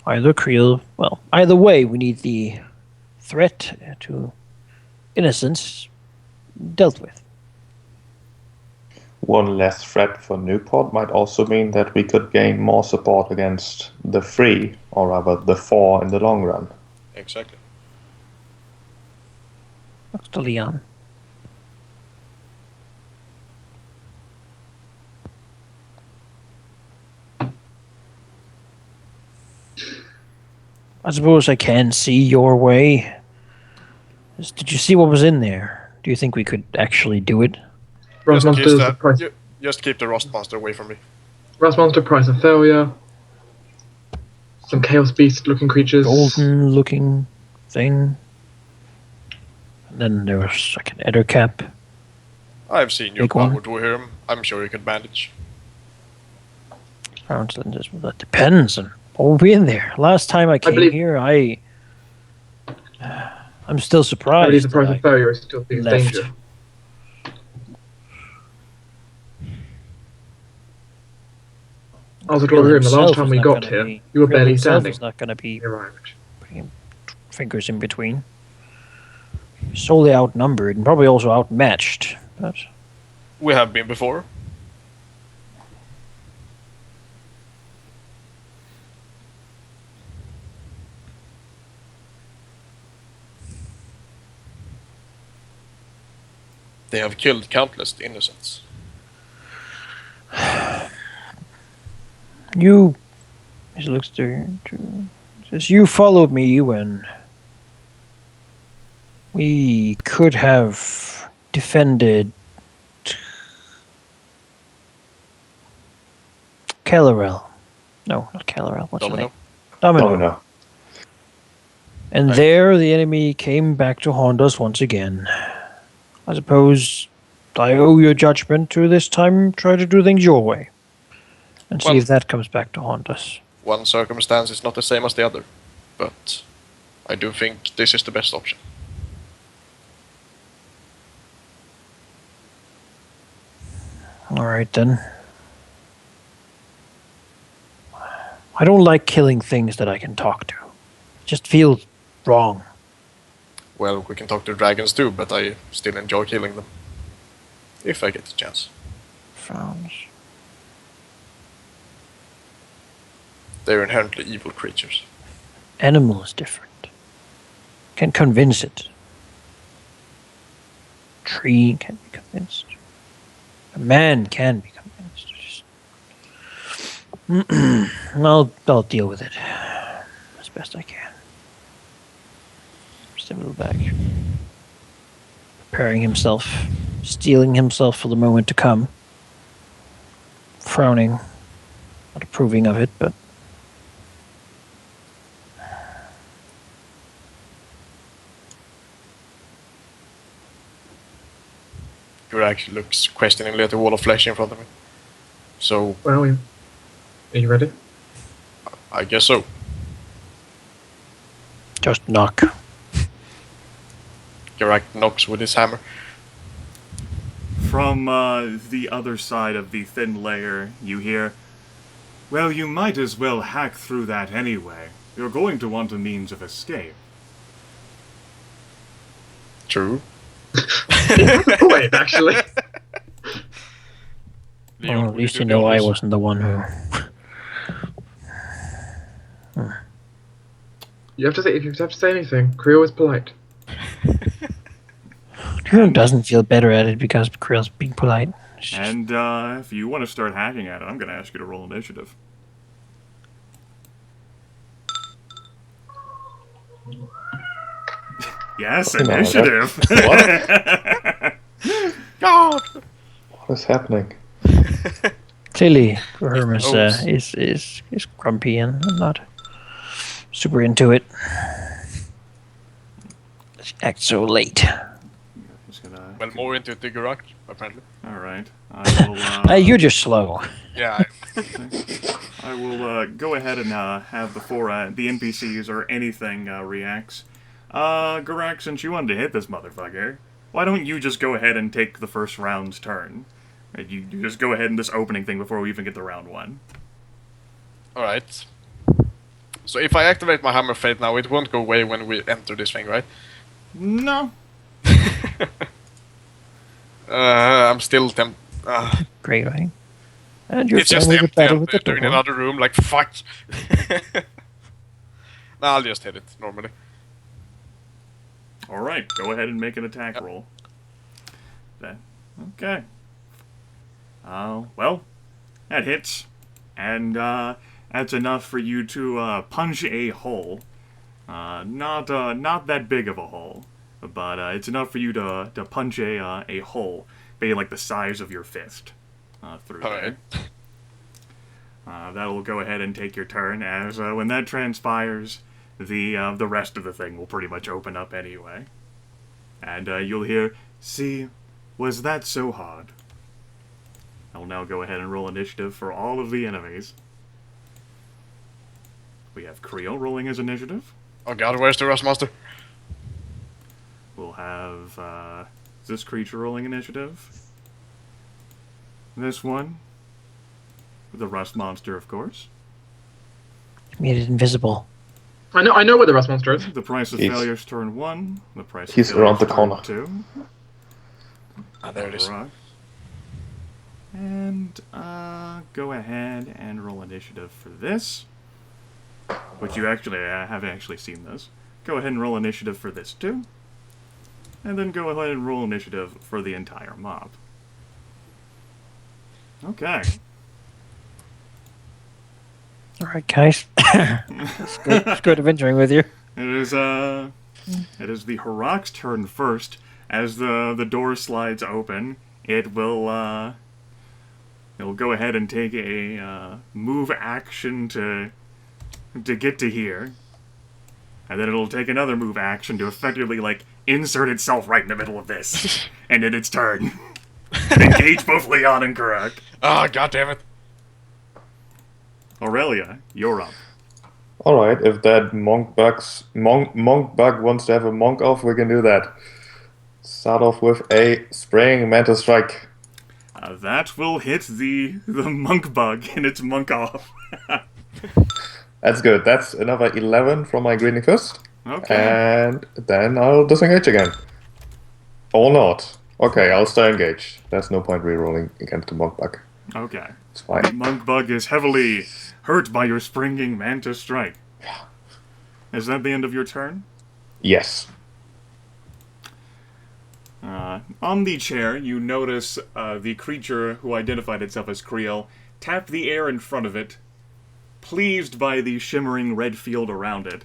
either Creel, well, either way, we need the threat to innocence dealt with. One less threat for Newport might also mean that we could gain more support against the 3, or rather the 4 in the long run. Exactly. Dr. Leon. I suppose I can see your way. Did you see what was in there? Do you think we could actually do it? Rust monsters, the price. Just keep the Rust monster away from me. Rust monster, price of failure. Some chaos beast-looking creatures. Golden-looking thing. And then there was like an Eder cap. I've seen your Big one. power, Dwohurim. I'm sure you can manage. That depends on what will be in there. Last time I came here, I'm still surprised. I believe the price of failure is still being left. danger. Also, Dwohurim, the last time we got here, you were barely standing. Is not going to be arrived. putting fingers in between. Solely outnumbered and probably also outmatched. But We have been before. They have killed countless innocents. you, he looks to says, you followed me when we could have defended Kellerel. No, not Kellerel. What's his name? Domino. And there the enemy came back to haunt us once again. I suppose I owe your judgment to this time try to do things your way. And see if that comes back to haunt us. One circumstance is not the same as the other, but I do think this is the best option. Alright then. I don't like killing things that I can talk to. It just feels wrong. Well, we can talk to dragons too, but I still enjoy killing them. If I get the chance. Frowns. They're inherently evil creatures. Animal is different. Can convince it. Tree can be convinced. A man can be convinced. I'll deal with it as best I can. Step a little back. Preparing himself, steeling himself for the moment to come. Frowning, not approving of it, but Geráck looks questioningly at the wall of flesh in front of me. So... Well, are you ready? I guess so. Just knock. Geráck knocks with his hammer. From the other side of the thin layer, you hear, well, you might as well hack through that anyway. You're going to want a means of escape. True. Wait, actually. Well, at least you know I wasn't the one who... You have to say, if you have to say anything, Creel is polite. Creel doesn't feel better at it because Creel's being polite. And if you want to start hacking at it, I'm going to ask you to roll initiative. Yes, initiative! God! What is happening? Clearly, Hermes is grumpy and not super into it. She acts so late. Well, more into the Geráck, apparently. Alright. I will, you're just slow. Yeah. I will go ahead and have before the NPCs or anything reacts. Geráck, since you wanted to hit this motherfucker, why don't you just go ahead and take the first round's turn? You just go ahead in this opening thing before we even get to round one. Alright. So if I activate my Hammer Fate now, it won't go away when we enter this thing, right? No. I'm still Great, right? And you're it's just playing with empty battle and with the they're in door. another room, like, fuck! Nah, I'll just hit it, normally. Alright, go ahead and make an attack roll. Okay. Well, that hits. And, that's enough for you to, punch a hole. Not that big of a hole. But, it's enough for you to punch a hole, maybe like the size of your fist, through there. That'll go ahead and take your turn, as, when that transpires, the rest of the thing will pretty much open up anyway. And, you'll hear, "See, was that so hard?" I'll now go ahead and roll initiative for all of the enemies. We have Creel rolling his initiative. Oh god, where's the Rust Monster? We'll have this creature rolling initiative. This one. The Rust Monster, of course. Made it invisible. I know where the Rust Monster is. The Price of Failure's turn 1. The Price of He's Failure's around the turn corner. 2. Ah, there it is. Right. And go ahead and roll initiative for this. Which you actually, I haven't actually seen this. Go ahead and roll initiative for this too. And then go ahead and roll initiative for the entire mob. Okay. Alright, guys. It's good adventuring with you. It is the Geráck's turn first. As the door slides open, it will it'll go ahead and take a move action to get to here. And then it'll take another move action to effectively, like, insert itself right in the middle of this. And then its turn. Engage both Leon and Geráck. Ah, god damn it. Aurelia, you're up. Alright, if that monk bug wants to have a monk off, we can do that. Start off with a spraying mantis strike. That will hit the monk bug in its monk off. That's good. That's another 11 from my greedy fist. Okay. And then I'll disengage again. Or not. Okay, I'll stay engaged. There's no point rerolling against the monk bug. Okay. It's fine. The monk bug is heavily hurt by your springing mantis strike. Is that the end of your turn? Yes. On the chair, you notice the creature who identified itself as Creel tap the air in front of it, pleased by the shimmering red field around it,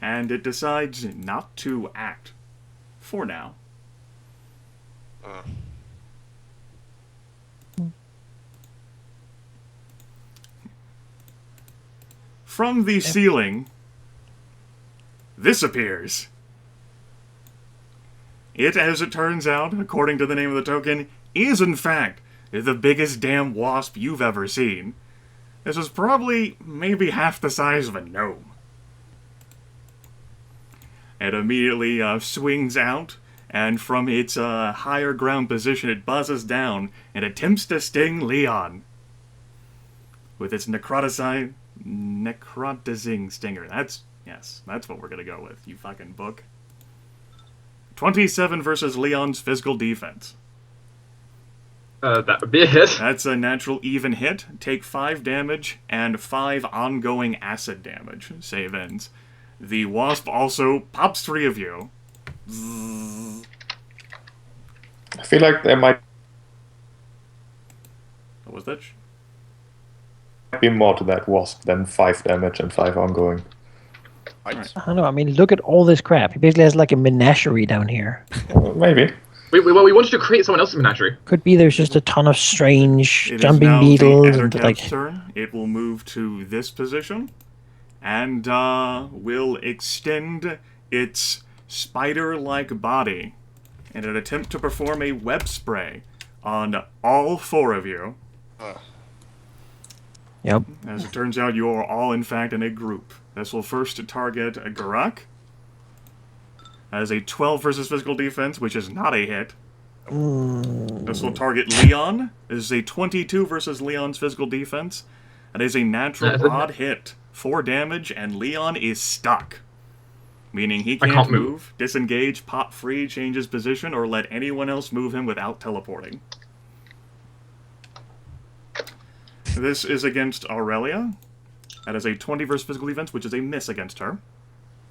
and it decides not to act. For now. From the ceiling, this appears. It, as it turns out, according to the name of the token, is in fact the biggest damn wasp you've ever seen. This is probably maybe half the size of a gnome. It immediately swings out, and from its higher ground position it buzzes down and attempts to sting Leon with its necrotizing stinger. That's what we're gonna go with, you fucking book. 27 versus Leon's physical defense. That would be a hit. That's a natural even hit. Take 5 damage and 5 ongoing acid damage. Save ends. The wasp also pops 3 of you. I feel like there might What was that? be more to that wasp than 5 damage and 5 ongoing. I don't know. I mean, look at all this crap. He basically has like a menagerie down here. Maybe. We wanted to create someone else's menagerie. Could be there's just a ton of strange It jumping is now beetles the and Addercap's like. turn. It will move to this position and will extend its spider-like body in an attempt to perform a web spray on all 4 of you. Yep. As it turns out, you are all, in fact, in a group. This will first target Geráck. As a 12 versus physical defense, which is not a hit. This will target Leon. This is a 22 versus Leon's physical defense. That is a natural odd hit 4 damage, and Leon is stuck. Meaning he I can't can't move, disengage, pop free, change his position, or let anyone else move him without teleporting. This is against Aurelia. That is a 20 versus physical defense, which is a miss against her.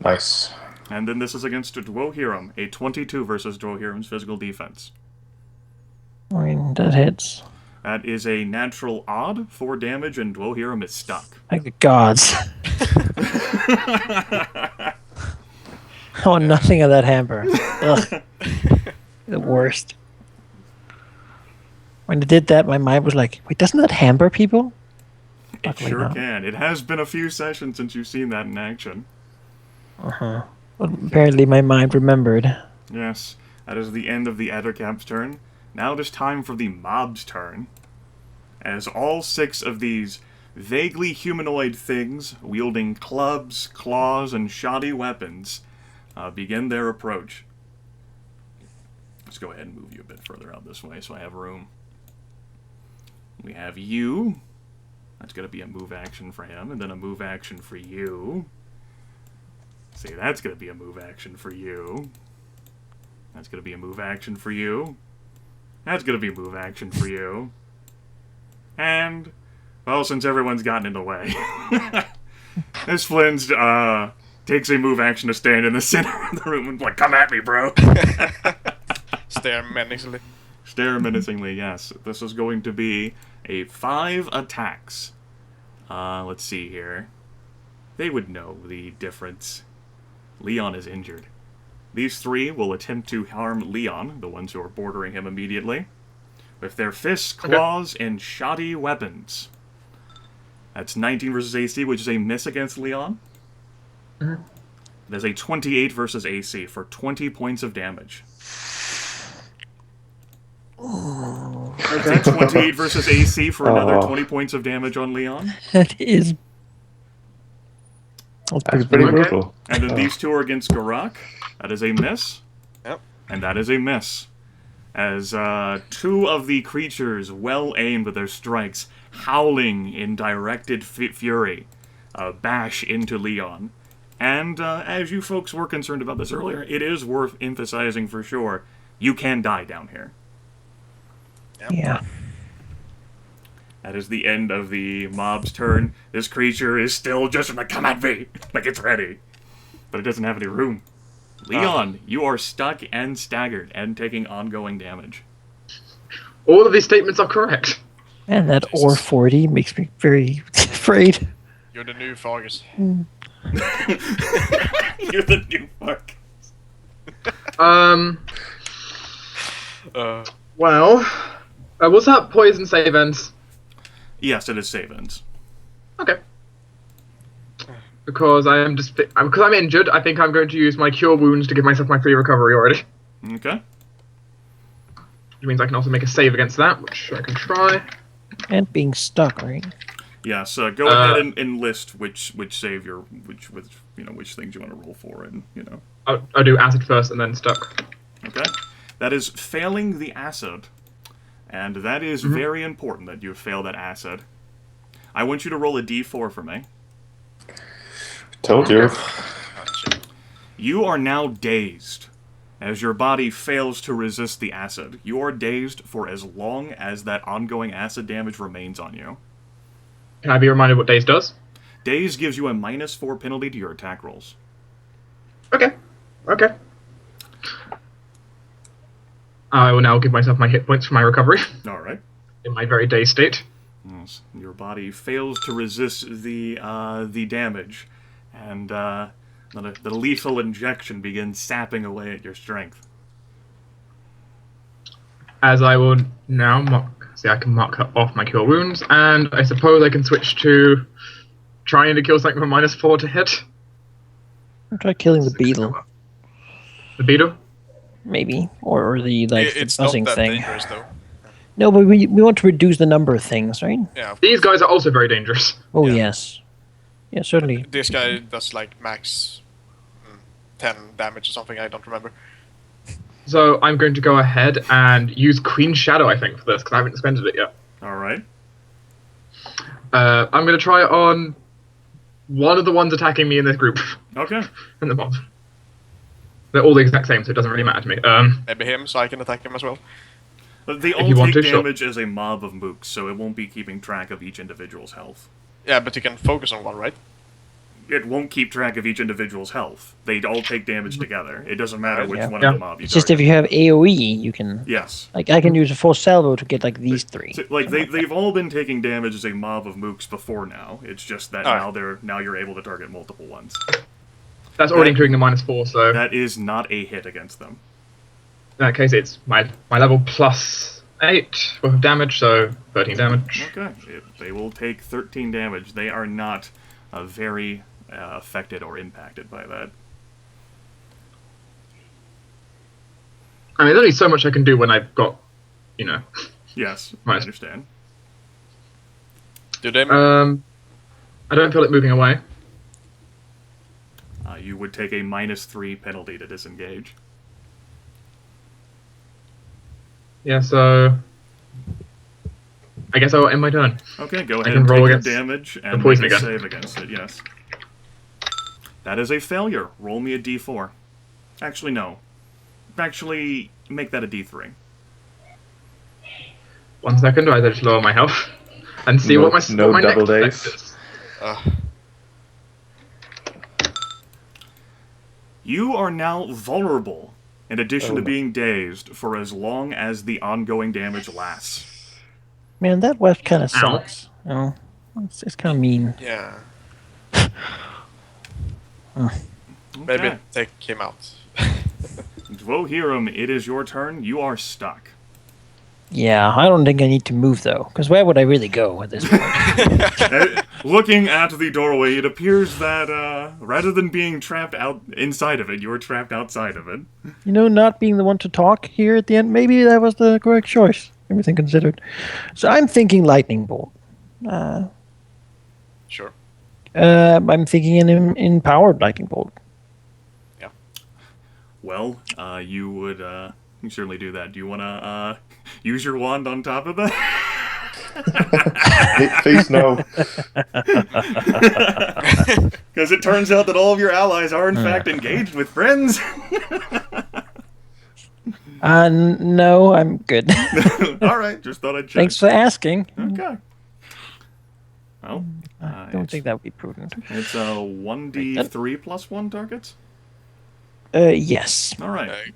Nice. And then this is against Dwohurim, a 22 versus Dwohurim's physical defense. I mean, that hits. That is a natural odd, 4 damage, and Dwohurim is stuck. Thank the gods. I want nothing of that hamper. Ugh. The worst. When they did that, my mind was like, wait, doesn't that hamper people? It Luckily sure not. can. It has been a few sessions since you've seen that in action. Uh-huh. Well, apparently my mind remembered. Yes, that is the end of the Ettercap's turn. Now it is time for the mob's turn. As all 6 of these vaguely humanoid things, wielding clubs, claws, and shoddy weapons, begin their approach. Let's go ahead and move you a bit further out this way so I have room. We have you. That's going to be a move action for him, and then a move action for you. See, that's going to be a move action for you. That's going to be a move action for you. That's going to be a move action for you. And, well, since everyone's gotten in the way, this Flynn's takes a move action to stand in the center of the room and like, come at me, bro. Stare menacingly. Stare menacingly, yes. This is going to be a 5 attacks. Let's see here. They would know the difference. Leon is injured. These 3 will attempt to harm Leon, the ones who are bordering him immediately, with their fists, claws, and shoddy weapons. That's 19 versus AC, which is a miss against Leon. Mm-hmm. There's a 28 versus AC for 20 points of damage. That's a 28 versus AC for another 20 points of damage on Leon. That is... That's pretty brutal. And then these 2 are against Geráck. That is a miss. Yep. And that is a miss. As 2 of the creatures, well aimed with their strikes, howling in directed fury, bash into Leon. And as you folks were concerned about this earlier, it is worth emphasizing for sure, you can die down here. Yep. Yeah. That is the end of the mob's turn. This creature is still just like, come at me, like it's ready. But it doesn't have any room. Leon, you are stuck and staggered and taking ongoing damage. All of these statements are correct. And that Jesus. Or 40 makes me very afraid. You're the new Fargus. You're the new fuck. Well, was that poison save ends? Yes, it is save ends. Okay. Because because I'm injured, I think I'm going to use my cure wounds to give myself my free recovery already. Okay. Which means I can also make a save against that, which I can try. And being stuck, right? Yes, go ahead and list which save your which things you want to roll for, and I'll do acid first and then stuck. Okay, that is failing the acid, and that is very important that you fail that acid. I want you to roll a d4 for me. Told you. You are now dazed, as your body fails to resist the acid. You are dazed for as long as that ongoing acid damage remains on you. Can I be reminded what daze does? Daze gives you a -4 penalty to your attack rolls. Okay. I will now give myself my hit points for my recovery. Alright. In my very dazed state. Yes. Your body fails to resist the damage, and the lethal injection begins sapping away at your strength. As I will now mark... See, I can mark off my cure wounds, and I suppose I can switch to trying to kill something with -4 to hit. I'll try killing the beetle, The beetle? maybe. Or the, the It's not buzzing that thing. dangerous, though. No, but we want to reduce the number of things, right? Yeah. These guys are also very dangerous. Oh, Yeah. yes. Yeah, certainly. This guy does like max 10 damage or something, I don't remember. So I'm going to go ahead and use Queen Shadow, I think, for this, because I haven't expended it yet. Alright. I'm going to try it on one of the ones attacking me in this group. Okay. And the mob. They're all the exact same, so it doesn't really matter to me. Maybe him, so I can attack him as well. But they all you want take to, sure. damage as a mob of mooks, so it won't be keeping track of each individual's health. Yeah, but you can focus on one, right? It won't keep track of each individual's health. They all take damage together. It doesn't matter which Yeah. one of the mob you It's just target. if you have AoE, you can. Yes. Like I can use a full salvo to get like these three. So, like they've all been taking damage as a mob of mooks before now. It's just that now you're able to target multiple ones. That's already including the -4, so That is not a hit against them. in that case, it's my level plus 8 worth of damage, so 13 damage. Okay. They will take 13 damage. They are not very affected or impacted by that. I mean, there's only so much I can do when I've got, you know. Yes, I Right. understand. Do they? I don't feel it moving away. You would take a -3 penalty to disengage. Yeah, so I guess I'll end my turn. Okay, go ahead can and take roll your against damage the and poison make a again. save against it, yes. That is a failure. Roll me a d4. Actually, no. Actually, make that a d3. 1 second, I just lower my health and see what my double next days. effect is. You are now vulnerable, in addition to being dazed, for as long as the ongoing damage lasts. Man, that weft kind of sucks. You know, it's kind of mean. Yeah. Okay. Maybe take him out. Dwohurim, it is your turn. You are stuck. Yeah, I don't think I need to move though, because where would I really go at this point? Looking at the doorway, it appears that rather than being trapped out inside of it, you're trapped outside of it. You know, not being the one to talk here at the end, maybe that was the correct choice, everything considered. So I'm thinking lightning bolt. Sure. I'm thinking an empowered lightning bolt. Yeah. Well, you would you certainly do that. Do you want to use your wand on top of that? Please no. Because it turns out that all of your allies are in fact engaged with friends. No, I'm good. All right, just thought I'd check. Thanks for asking. Okay. Well, I don't think that would be prudent. it's a 1d3 plus 1 targets. Yes. All right.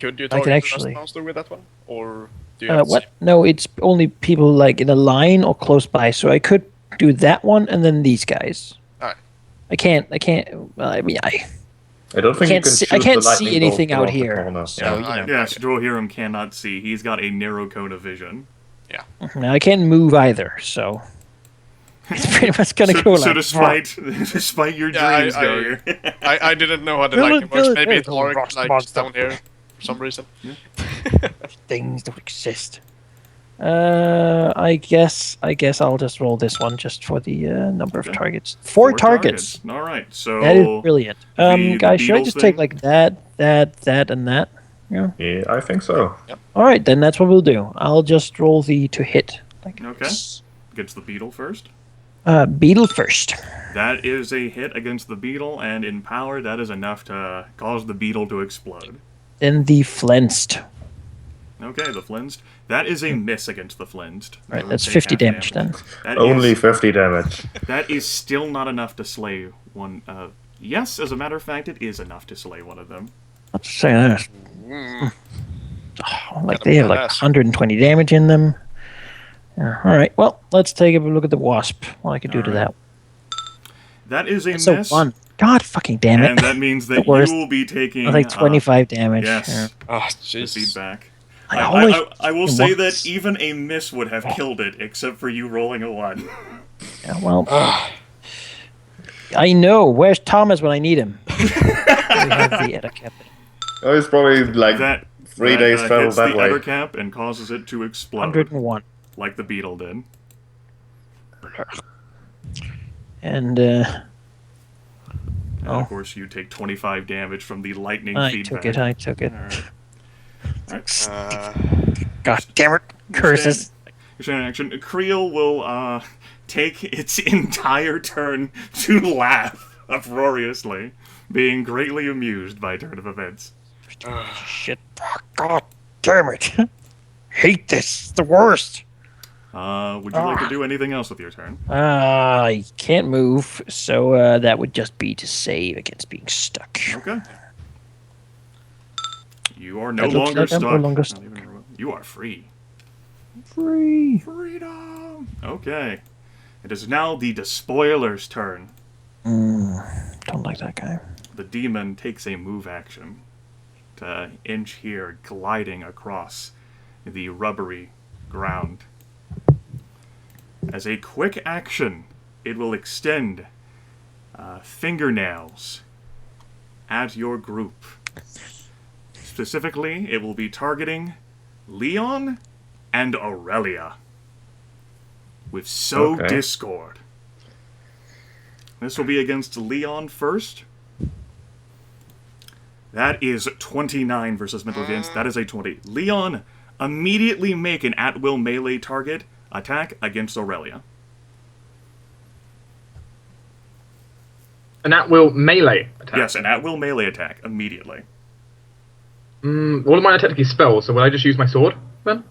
Could you I can target the actually- last monster with that one? Or do you have What? to No, it's only people like in a line or close by. So I could do that one and then these guys. Alright. I can't. Well, I mean, I don't think you can't can see- shoot I can't the see lightning anything bolt out off the here. corner. So, Yeah. you know. Yes, Dwohurim cannot see. He's got a narrow cone of vision. I can't move either. So it's pretty much gonna go So like. despite your dreams, Goger. I didn't know how the Kill it, lightning kill works. it, Maybe yeah. it's arc Rocks like monster. down here for some reason. Things don't exist. I guess I'll just roll this one just for the number of Okay. targets. Four targets. All right, so That is brilliant. the Guys, should I beetle just thing? take like that, and that? Yeah. Yeah, I think so. All right, then that's what we'll do. I'll just roll the to hit. Like Okay. Gets the beetle first. Beetle first. That is a hit against the beetle, and in power, that is enough to cause the beetle to explode. Then the flensed. Okay, the flinched. That is a miss against the flinched. All right, They that's take 50 half damage then. That Only is- 50 damage. that is still not enough to slay one. Yes, as a matter of fact, it is enough to slay one of them. Let's say that. Oh, like they have like badass. 120 damage in them. Yeah, all right, well, let's take a look at the wasp. What I could do to Alright. that. That is a That's a miss. 1. God fucking damn it. And that means that The you worst. will be taking Like 25 damage. yes, Yeah. Oh, the jeez. feedback. I always I will fucking say want that this. even a miss would have killed it, except for you rolling a 1. Yeah, well, I know. Where's Thomas when I need him? We have the etiquette. Oh, it's probably like That 3 days travel hits that the way. ettercap and causes it to explode, 101. like the beetle did. And And Oh. of course, you take 25 damage from the lightning I feedback. took it. Alright. Uh, God damn it. Curses. action. Creel will take its entire turn to laugh uproariously, being greatly amused by turn of events. Shit. God damn it. Hate this. It's the worst. Would you like to do anything else with your turn? I can't move, so that would just be to save against being stuck. Okay. You are no That looks longer like I'm stuck. no longer stuck. You are free. Free. Freedom! Okay. It is now the Despoiler's turn. Don't like that guy. The demon takes a move action to inch here, gliding across the rubbery ground. As a quick action, it will extend fingernails at your group. Specifically, it will be targeting Leon and Aurelia with Sow Discord. This will be against Leon first. That is 29 versus mental defense. That is a 20. Leon, immediately make an at-will melee target attack against Aurelia. An at-will melee attack? Yes, an at-will melee attack, immediately. All of mine are technically spells, so will I just use my sword, then?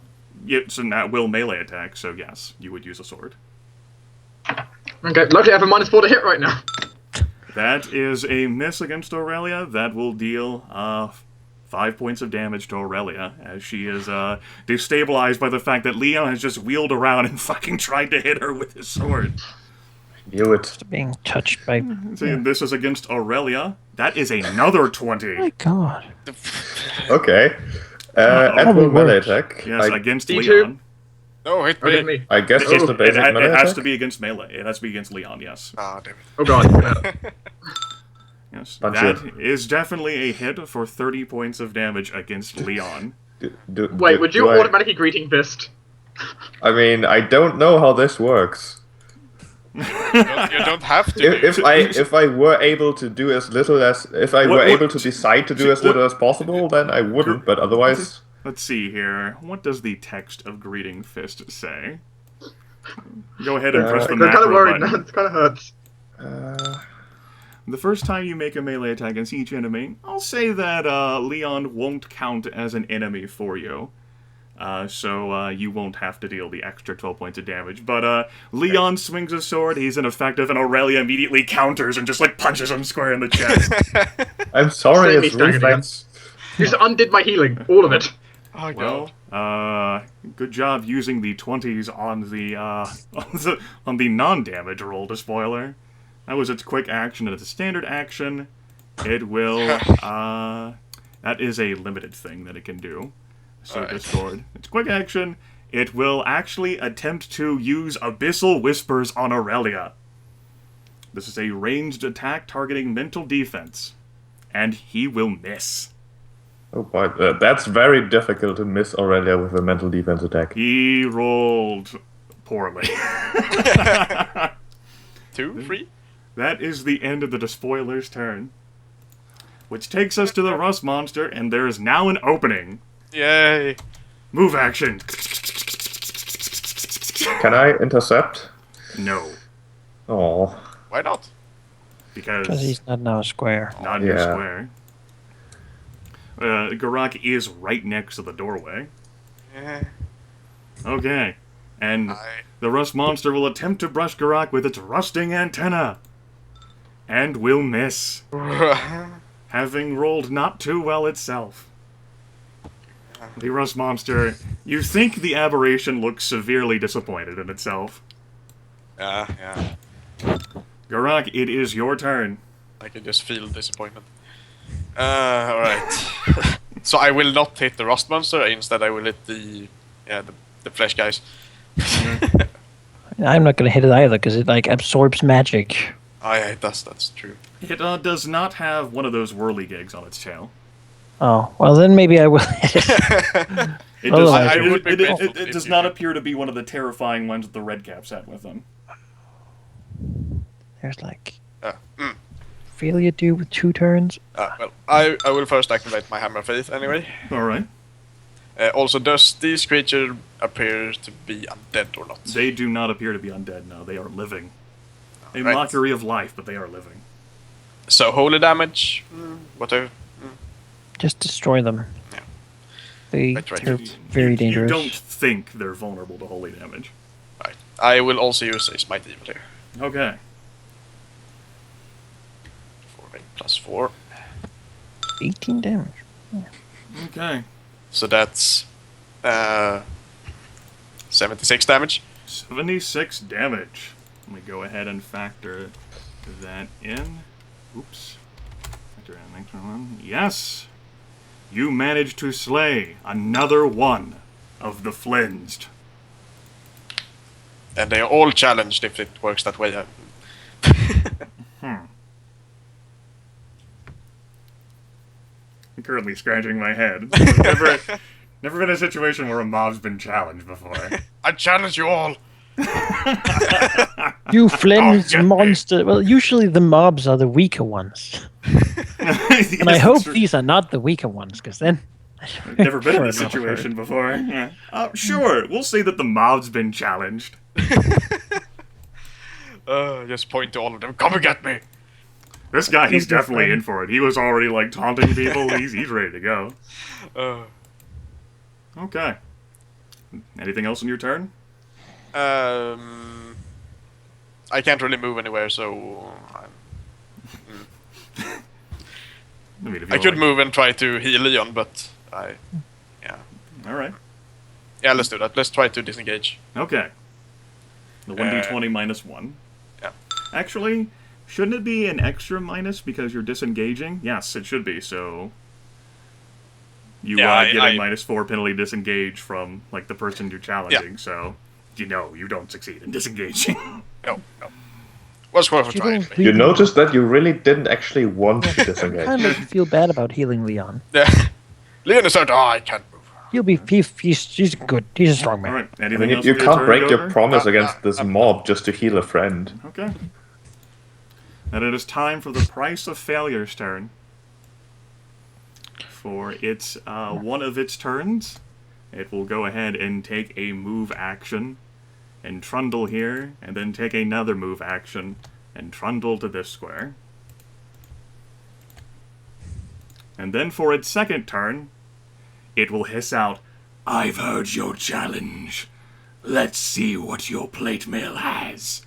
It's an at-will melee attack, so yes, you would use a sword. Okay, luckily I have a -4 to hit right now. That is a miss against Aurelia. That will deal 5 points of damage to Aurelia, as she is destabilized by the fact that Leon has just wheeled around and fucking tried to hit her with his sword. Knew it. Being touched by... See, this is against Aurelia. That is another 20. Oh my god. Okay. At-will melee attack. Yes, against D2. Leon. No, hit Okay, me. me. I guess it's the basic melee It has attack. to be against melee. It has to be against Leon, yes. Ah, damn it. Oh god. Yes, Punch that it. is definitely a hit for 30 points of damage against Leon. Wait, would you automatically greeting fist? I mean, I don't know how this works. You don't have to. If I were able to do as little as able to decide to do as little as possible, then I wouldn't. But otherwise, Let's see here. What does the text of Greeting Fist say? Go ahead and press the I'm kind of macro worried button. now. It kind of hurts. The first time you make a melee attack against each enemy, I'll say that Leon won't count as an enemy for you. So you won't have to deal the extra 12 points of damage. But Leon swings a sword, he's ineffective, and Aurelia immediately counters and just like punches him square in the chest. I'm sorry, Save me, it's staggered reflex. You just undid my healing. All of it. Oh, God. Well, good job using the 20s on the non-damage roll to spoiler. That was its quick action, and it's a standard action. It will, that is a limited thing that it can do. So Alright. Discord. It's quick action. It will actually attempt to use Abyssal Whispers on Aurelia. This is a ranged attack targeting mental defense. And he will miss. Oh boy, that's very difficult to miss Aurelia with a mental defense attack. He rolled poorly. 2, 3? That is the end of the Despoiler's turn. Which takes us to the Rust Monster, and there is now an opening. Yay. Move action. Can I intercept? No, Oh, Why not? because Because he's not now a square. not in your Yeah. square. Geráck is right next to the doorway. Yeah. Okay, and the Rust Monster will attempt to brush Geráck with its rusting antenna. And will miss, having rolled not too well itself. The Rust Monster, you think the aberration looks severely disappointed in itself. Yeah. Geráck, it is your turn. I can just feel disappointment. Alright. So I will not hit the Rust Monster, instead I will hit the flesh guys. I'm not going to hit it either because it like absorbs magic. Oh yeah, it does, that's true. It does not have one of those whirly-gigs on its tail. Oh, well then maybe I will hit it. It Well, does, I would be grateful it if does you not could. appear to be one of the terrifying ones that the red caps had with them. There's like... mm. Ophelia do with 2 turns? Well, I will first activate my Hammer of Faith anyway. Alright. Also, does these creatures appear to be undead or not? They do not appear to be undead, no. They are living. A Right. mockery of life, but they are living. So, holy damage? Whatever. Just destroy them. Yeah. They're Right. very dangerous. You don't think they're vulnerable to holy damage. Right. I will also use a Smite Evil here. Okay. 4 plus 4. 18 damage. Okay. So that's 76 damage. 76 damage. Let me go ahead and factor that in. Oops. Factor in the next one. Yes! You managed to slay another one of the Flinsed. And they are all challenged if it works that way. I'm currently scratching my head. Never been a situation where a mob's been challenged before. I challenge you all! You flimsy get me. monster. Well, usually the mobs are the weaker ones. And I hope these are not the weaker ones, because then... Never been in Sure, this not situation before. Yeah. Sure, we'll say that the mob's been challenged. Just point to all of them. Come and get me! This guy, he's Think you're definitely fine. in for it. He was already, like, taunting people. He's ready to go. Okay. Anything else on your turn? I can't really move anywhere, so I mean, if I you could like- move and try to heal Leon, but Alright. yeah, let's do that. Let's try to disengage. Okay. The 1d20 minus 1. Yeah. Actually, shouldn't it be an extra minus because you're disengaging? Yes, it should be, so... You Yeah, get I- a minus 4 penalty disengage from, like, the person you're challenging, so... You know, you don't succeed in disengaging. No. Was worth a You try. don't anyway. You noticed that you really didn't actually want to disengage. kind of make you feel bad about healing Leon. Yeah. Leon is out. Oh, I can't move. He's good. He's a strong man. Alright, I anything mean, else you on your can't turn, break your Goger? promise against this mob just to heal a friend. Okay. Then it is time for the Price of Failure's turn. For its one of its turns, it will go ahead and take a move action and trundle here, and then take another move action and trundle to this square. And then for its second turn, it will hiss out, "I've heard your challenge. Let's see what your plate mail has."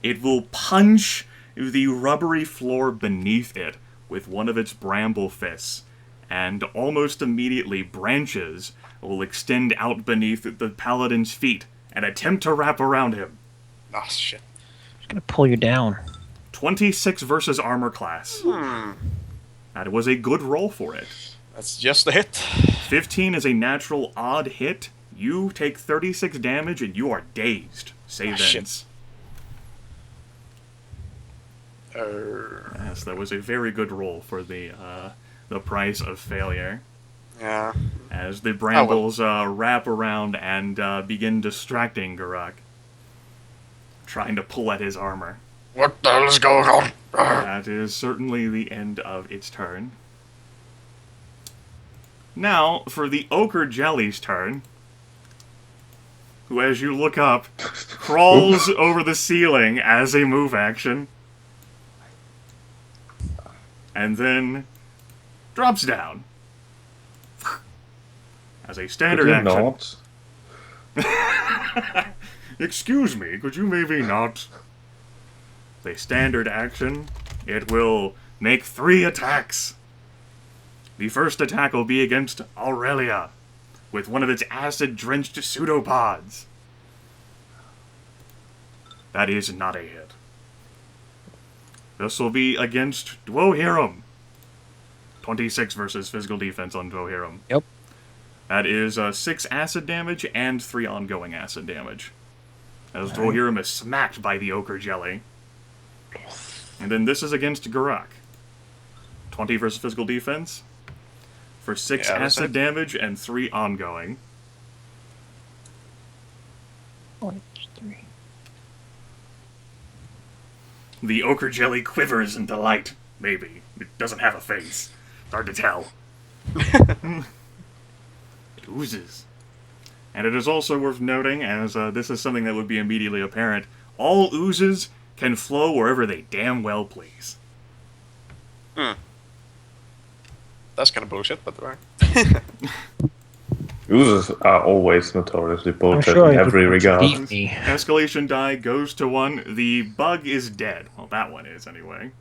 It will punch the rubbery floor beneath it with one of its bramble fists, and almost immediately branches will extend out beneath the paladin's feet and attempt to wrap around him. Ah, shit. He's gonna pull you down. 26 versus armor class. That was a good roll for it. That's just a hit. 15 is a natural odd hit. You take 36 damage and you are dazed. Save shit. ends. Yes, that was a very good roll for the Price of Failure. Yeah. As the brambles wrap around and begin distracting Geráck, trying to pull at his armor. What the hell is going on? That is certainly the end of its turn. Now, for the Ochre Jelly's turn, who, as you look up, crawls over the ceiling as a move action, and then drops down. As a Could standard you action. not? Excuse me, could you maybe not? A standard action, it will make 3 attacks. The first attack will be against Aurelia, with one of its acid-drenched pseudopods. That is not a hit. This will be against Dwohurim. 26 versus physical defense on Dwohurim. Yep. That is 6 acid damage and 3 ongoing acid damage. As Dwohurim is smacked by the Ochre Jelly. And then this is against Geráck. 20 versus physical defense. For 6 Yeah, that's acid it. damage and 3 ongoing. Oh, it's 3. The Ochre Jelly quivers in delight. Maybe. It doesn't have a face. It's hard to tell. oozes. And it is also worth noting, as this is something that would be immediately apparent, all oozes can flow wherever they damn well please. That's kind of bullshit, but right. Oozes are always notoriously bullshit sure in I every could regard. beat me. Escalation die goes to 1. The bug is dead. Well, that one is, anyway.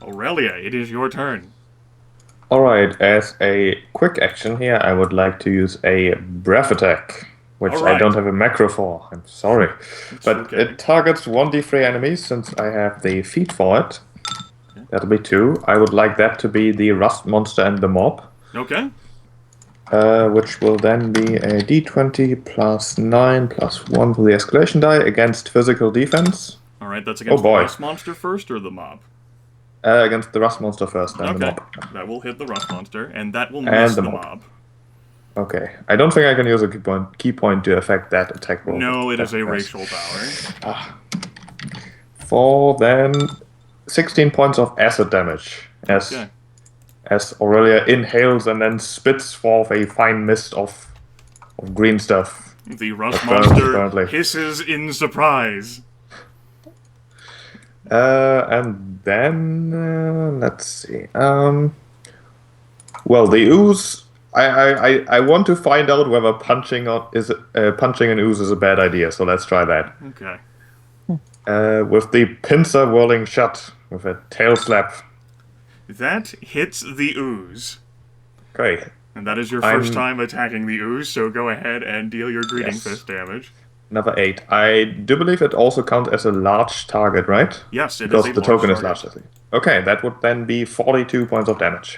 Aurelia, it is your turn. Alright, as a quick action here, I would like to use a breath attack, which Alright. I don't have a macro for. I'm sorry. But okay. it targets 1d3 enemies since I have the feat for it. That'll be 2. I would like that to be the rust monster and the mob. Okay. Which will then be a d20 plus 9 plus 1 for the escalation die against physical defense. Alright, that's against the rust monster first or the mob? Against the rust monster first, then the mob. That will hit the rust monster, and that will miss the mob. Okay. I don't think I can use a key point to affect that attack roll. No, it is a racial power. For then 16 points of acid damage. As Aurelia inhales and then spits forth a fine mist of green stuff. The rust monster hisses in surprise. And then let's see. Well, the ooze. I want to find out whether punching an ooze is a bad idea. So let's try that. Okay. With the pincer whirling shut with a tail slap. That hits the ooze. Okay. And that is your first time attacking the ooze, so go ahead and deal your greeting fist damage. Another 8. I do believe it also counts as a large target, right? Yes, it because is a the token is large large. Okay, that would then be 42 points of damage.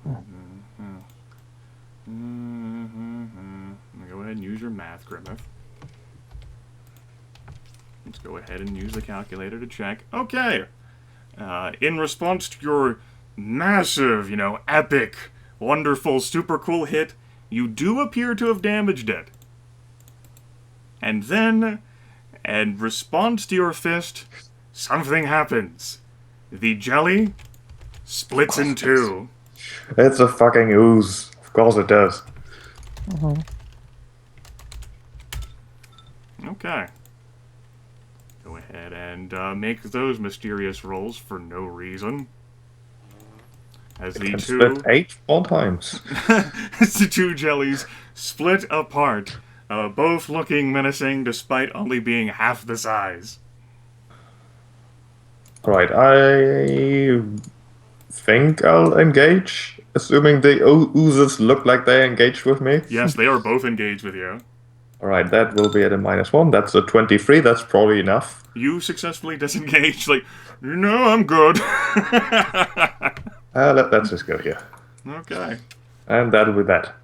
Go ahead and use your math, Grimith. Let's go ahead and use the calculator to check. Okay. In response to your massive, epic, wonderful, super cool hit, you do appear to have damaged it. And then, in response to your fist, something happens. The jelly splits in 2. It's a fucking ooze. Of course it does. Okay. Go ahead and make those mysterious rolls for no reason. As the two split 8 more times. as the two jellies split apart, both looking menacing despite only being half the size. Right, I think I'll engage, assuming the oozes look like they engaged with me. Yes, they are both engaged with you. Alright, that will be at a -1. That's a 23. That's probably enough. You successfully disengage, I'm good. Let's just go here. Okay. And that'll be that.